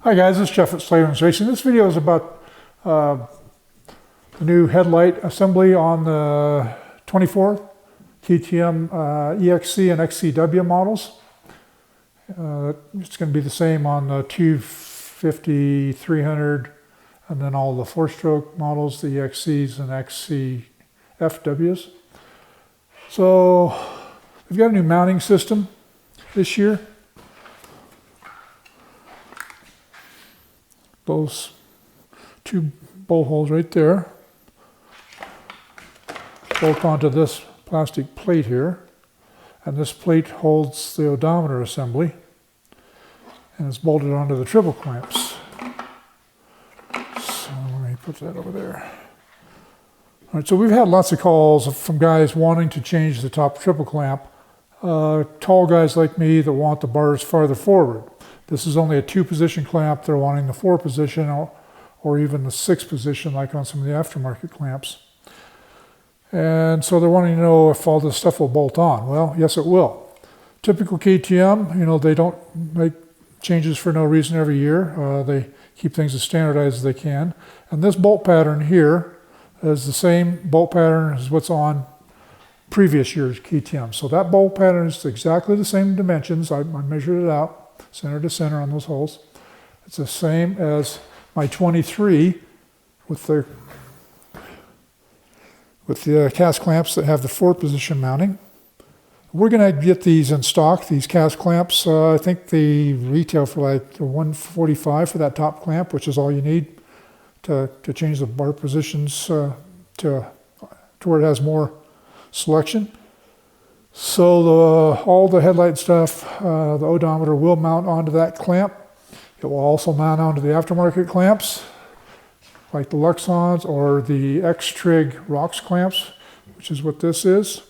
Hi guys, this is Jeff at Slavens Racing. This video is about the new headlight assembly on the 24th KTM EXC and XCW models. It's going to be the same on the 250, 300, and then all the four-stroke models, the EXCs and XCFWs. So we've got a new mounting system this year. Those two bolt holes right there bolt onto this plastic plate here, and this plate holds the odometer assembly, and it's bolted onto the triple clamps. So let me put that over there. All right, so we've had lots of calls from guys wanting to change the top triple clamp, tall guys like me that want the bars farther forward. This is only a 2-position clamp. They're wanting the 4-position or even the 6-position like on some of the aftermarket clamps. And so they're wanting to know if all this stuff will bolt on. Well, yes it will. Typical KTM, they don't make changes for no reason every year. They keep things as standardized as they can. And this bolt pattern here is the same bolt pattern as what's on previous year's KTM. So that bolt pattern is exactly the same dimensions. I measured it out, center to center on those holes. It's the same as my 23 with the cast clamps that have the 4-position mounting. We're going to get these in stock, these cast clamps. I think they retail for like $145 for that top clamp, which is all you need to change the bar positions to where it has more selection. So all the headlight stuff, the odometer will mount onto that clamp. It will also mount onto the aftermarket clamps, like the Luxons or the X-Trig ROX clamps, which is what this is.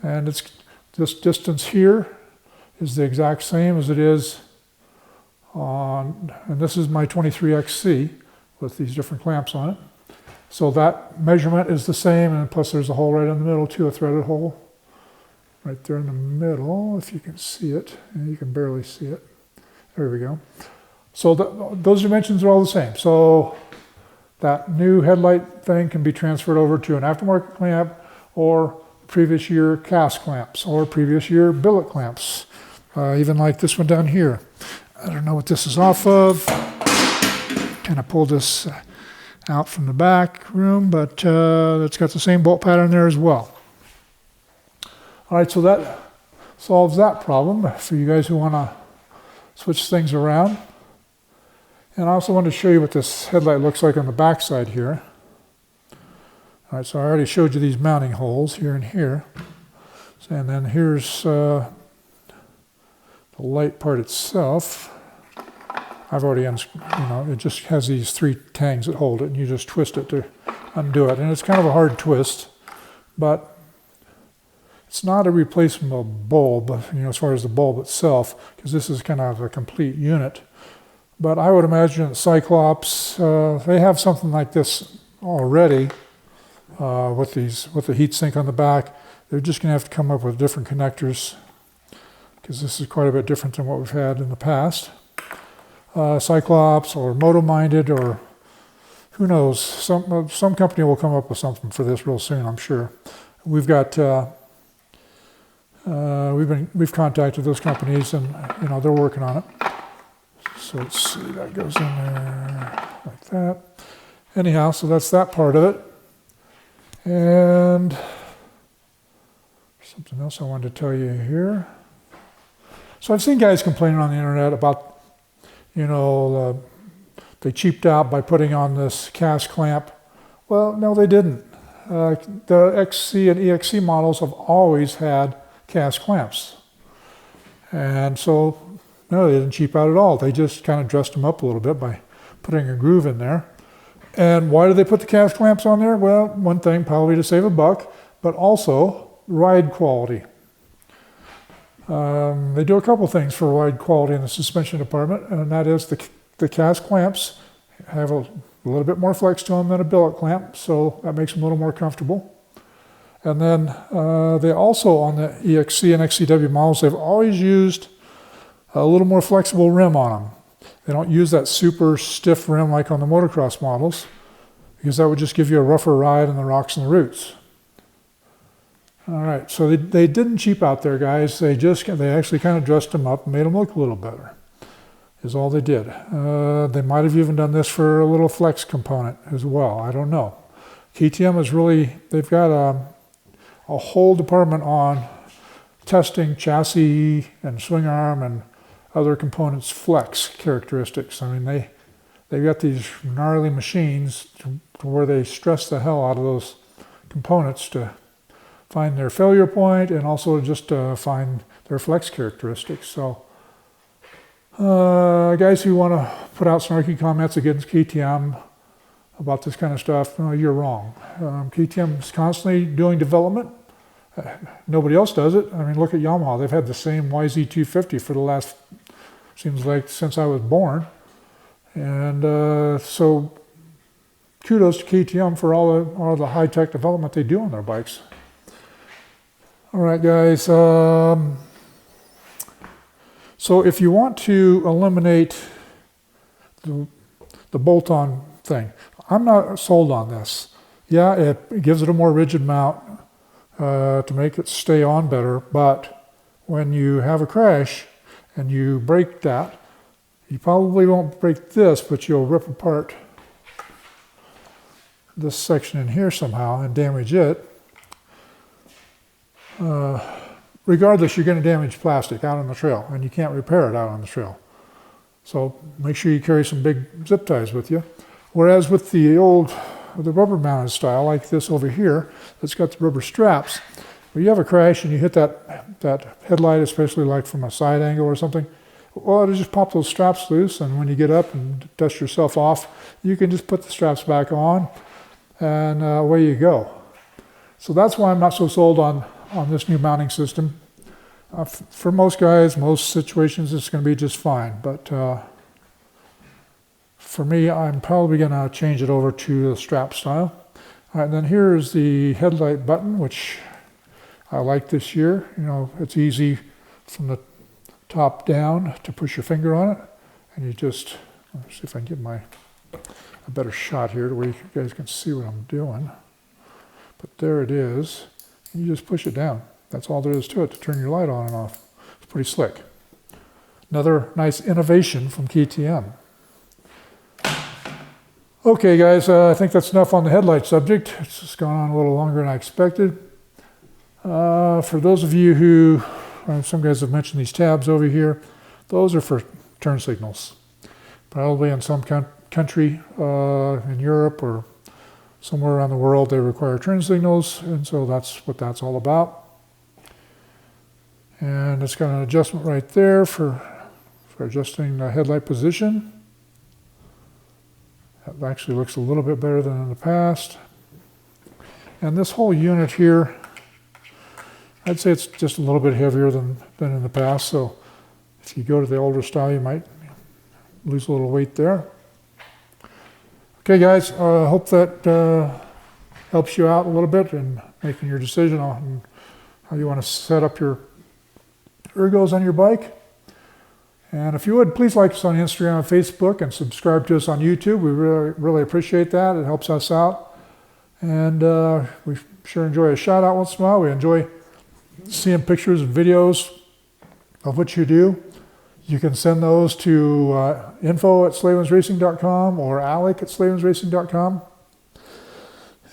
And this distance here is the exact same as it is on, and this is my 23XC with these different clamps on it. So that measurement is the same, and plus there's a hole right in the middle too, a threaded hole. Right there in the middle, if you can see it. And you can barely see it. There we go. So those dimensions are all the same. So that new headlight thing can be transferred over to an aftermarket clamp or previous year cast clamps or previous year billet clamps. Even like this one down here. I don't know what this is off of. Kind of pulled this out from the back room, but it's got the same bolt pattern there as well. All right, so that solves that problem for you guys who want to switch things around. And I also wanted to show you what this headlight looks like on the back side here. All right, so I already showed you these mounting holes here and here. And then here's the light part itself. I've already, it just has these 3 tangs that hold it, and you just twist it to undo it. And it's kind of a hard twist, but it's not a replaceable bulb, as far as the bulb itself, because this is kind of a complete unit. But I would imagine that Cyclops, they have something like this already with the heat sink on the back. They're just going to have to come up with different connectors, because this is quite a bit different than what we've had in the past. Cyclops or Moto-Minded, or who knows, some company will come up with something for this real soon, I'm sure. We've got we've contacted those companies, and they're working on it. So let's see, that goes in there like that. Anyhow, so that's that part of it. And something else I wanted to tell you here. So I've seen guys complaining on the internet about they cheaped out by putting on this cast clamp. Well, no, they didn't. The XC and EXC models have always had cast clamps. And so, no, they didn't cheap out at all. They just kind of dressed them up a little bit by putting a groove in there. And why did they put the cast clamps on there? Well, one thing, probably to save a buck, but also ride quality. They do a couple things for ride quality in the suspension department, and that is the cast clamps have a little bit more flex to them than a billet clamp, so that makes them a little more comfortable. And then they also, on the EXC and XCW models, they've always used a little more flexible rim on them. They don't use that super stiff rim like on the motocross models, because that would just give you a rougher ride on the rocks and the roots. All right, so they didn't cheap out there, guys. They actually kind of dressed them up and made them look a little better, is all they did. They might have even done this for a little flex component as well. I don't know. KTM is really, they've got a whole department on testing chassis and swing arm and other components flex characteristics. I mean, they've got these gnarly machines to where they stress the hell out of those components to find their failure point and also just find their flex characteristics. So guys who want to put out snarky comments against KTM about this kind of stuff, no, you're wrong. KTM is constantly doing development. Nobody else does it. I mean, look at Yamaha. They've had the same YZ250 for the last, seems like, since I was born. And so kudos to KTM for all the high-tech development they do on their bikes. All right, guys. So if you want to eliminate the bolt-on thing, I'm not sold on this. Yeah, it gives it a more rigid mount to make it stay on better, but when you have a crash and you break that, you probably won't break this, but you'll rip apart this section in here somehow and damage it. Regardless, you're going to damage plastic out on the trail, and you can't repair it out on the trail. So make sure you carry some big zip ties with you. Whereas with the rubber mounted style, like this over here, that's got the rubber straps, when you have a crash and you hit that headlight, especially like from a side angle or something, well, it'll just pop those straps loose, and when you get up and dust yourself off, you can just put the straps back on, and away you go. So that's why I'm not so sold on this new mounting system. For most guys, most situations, it's going to be just fine. But for me, I'm probably going to change it over to the strap style. All right, and then here is the headlight button, which I like this year. You know, it's easy from the top down to push your finger on it. And you just, let me see if I can get a better shot here where you guys can see what I'm doing. But there it is. You just push it down. That's all there is to it to turn your light on and off. It's pretty slick. Another nice innovation from KTM. Okay, guys, I think that's enough on the headlight subject. It's just gone on a little longer than I expected. For those of you who, some guys have mentioned these tabs over here, those are for turn signals. Probably in some country in Europe or somewhere around the world, they require turn signals, and so that's what that's all about. And it's got an adjustment right there for adjusting the headlight position. That actually looks a little bit better than in the past. And this whole unit here, I'd say it's just a little bit heavier than in the past, so if you go to the older style, you might lose a little weight there. Okay, guys, I hope that helps you out a little bit in making your decision on how you want to set up your ergos on your bike. And if you would, please like us on Instagram and Facebook and subscribe to us on YouTube. We really appreciate that. It helps us out. And we sure enjoy a shout out once in a while. We enjoy seeing pictures and videos of what you do. You can send those to info@slavensracing.com or alec@slavensracing.com.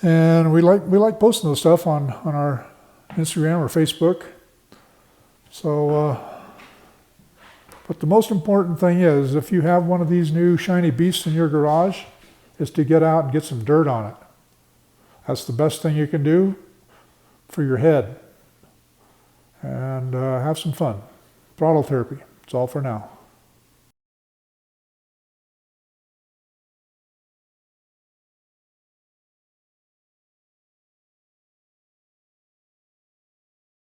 And we like posting those stuff on our Instagram or Facebook. So, but the most important thing is, if you have one of these new shiny beasts in your garage, is to get out and get some dirt on it. That's the best thing you can do for your head. And have some fun. Throttle therapy. That's all for now.